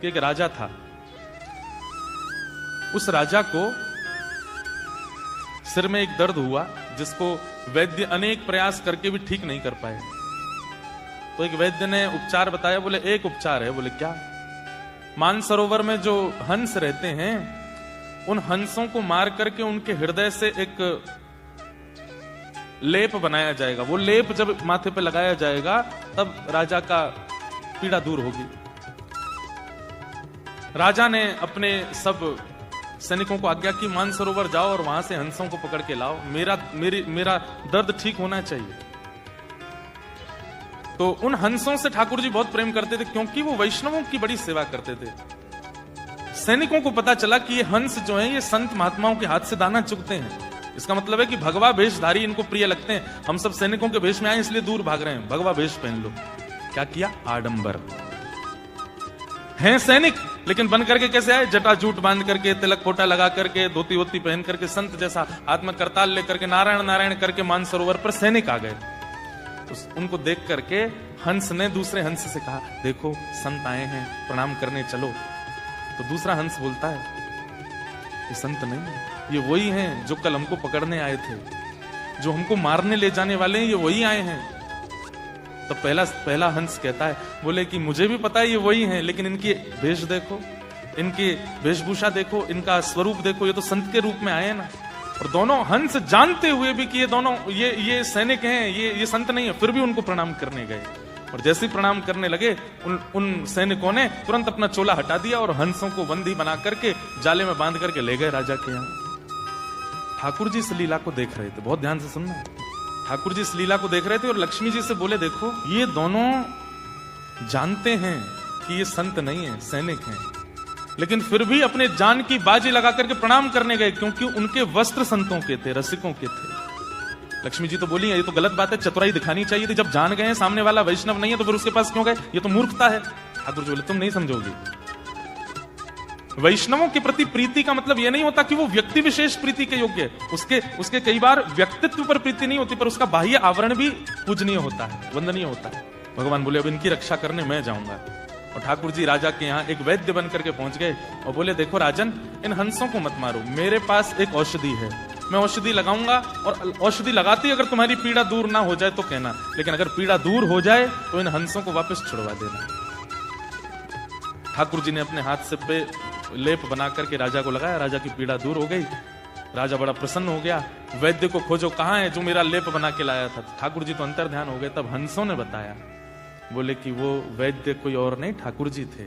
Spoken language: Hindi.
कि एक राजा था, उस राजा को सिर में एक दर्द हुआ जिसको वैद्य अनेक प्रयास करके भी ठीक नहीं कर पाए। तो एक वैद्य ने उपचार बताया, बोले एक उपचार है। बोले क्या? मानसरोवर में जो हंस रहते हैं उन हंसों को मार करके उनके हृदय से एक लेप बनाया जाएगा। वो लेप जब माथे पे लगाया जाएगा तब राजा का पीड़ा दूर होगी। राजा ने अपने सब सैनिकों को आज्ञा की, मानसरोवर जाओ और वहां से हंसों को पकड़ के लाओ, मेरा दर्द ठीक होना चाहिए। तो उन हंसों से ठाकुर जी बहुत प्रेम करते थे क्योंकि वो वैष्णवों की बड़ी सेवा करते थे। सैनिकों को पता चला कि ये हंस जो है ये संत महात्माओं के हाथ से दाना चुगते हैं। इसका मतलब है कि भगवा वेशधारी इनको प्रिय लगते हैं। हम सब सैनिकों के वेश में आए इसलिए दूर भाग रहे हैं, भगवा वेश पहन लो। क्या किया? आडंबर। हैं सैनिक लेकिन बन करके कैसे आए? जटा जूट बांध करके, तिलक पोटा लगा करके, धोती वोती पहन करके, संत जैसा हाथ में करताल लेकर के नारायण नारायण करके मानसरोवर पर सैनिक आ गए। उनको देख करके हंस ने दूसरे हंस से कहा, देखो संत आए हैं, प्रणाम करने चलो। तो दूसरा हंस बोलता है, ये संत नहीं है, ये वही हैं जो कल हमको पकड़ने आए थे, जो हमको मारने ले जाने वाले हैं, ये वही आए हैं। तो पहला हंस कहता है, बोले कि मुझे भी पता है ये वही हैं, लेकिन इनकी वेश देखो, इनकी वेशभूषा देखो, इनका स्वरूप देखो, ये तो संत के रूप में आए हैं ना। और दोनों हंस जानते हुए भी कि ये दोनों ये सैनिक हैं, ये संत नहीं है, फिर भी उनको प्रणाम करने गए। और जैसे ही प्रणाम करने लगे उन सैनिकों ने तुरंत अपना चोला हटा दिया और हंसों को बंदी बना करके जाले में बांध करके ले गए राजा के यहाँ। ठाकुर जी इस लीला को देख रहे थे, बहुत ध्यान से सुनना। ठाकुर जी इस लीला को देख रहे थे और लक्ष्मी जी से बोले, देखो ये दोनों जानते हैं कि ये संत नहीं है, सैनिक हैं, लेकिन फिर भी अपने जान की बाजी लगा करके प्रणाम करने गए क्योंकि उनके वस्त्र संतों के थे, रसिकों के थे। लक्ष्मी जी तो बोली, ये तो गलत बात है, चतुराई दिखानी चाहिए थी। जब जान गए हैं सामने वाला वैष्णव नहीं है तो फिर उसके पास क्यों गए? ये तो मूर्खता है। ठाकुर जी बोले, तुम नहीं समझोगी। वैष्णवों के प्रति प्रीति का मतलब यह नहीं होता कि वो व्यक्ति विशेष प्रीति के योग्य है। उसके कई बार व्यक्तित्व पर प्रीति नहीं होती, पर उसका बाह्य आवरण भी पूजनीय होता है, वंदनीय होता है। भगवान बोले, अब इनकी रक्षा करने मैं जाऊंगा। और ठाकुर जी राजा के यहाँ एक वैद्य बन करके पहुंच गए और बोले, देखो राजन, इन हंसों को मत मारो, मेरे पास एक औषधि है, मैं औषधि लगाऊंगा और औषधि लगाती अगर तुम्हारी पीड़ा दूर ना हो जाए तो कहना, लेकिन अगर पीड़ा दूर हो जाए तो इन हंसों को वापस छुड़वा देना। ठाकुर जी ने अपने हाथ से पे लेप बना करके राजा को लगाया, राजा की पीड़ा दूर हो गई। राजा बड़ा प्रसन्न हो गया। वैद्य को खोजो, कहाँ है जो मेरा लेप बना के लाया था। ठाकुर जी तो अंतर ध्यान हो गए। तब हंसों ने बताया, बोले कि वो वैद्य कोई और नहीं ठाकुर जी थे।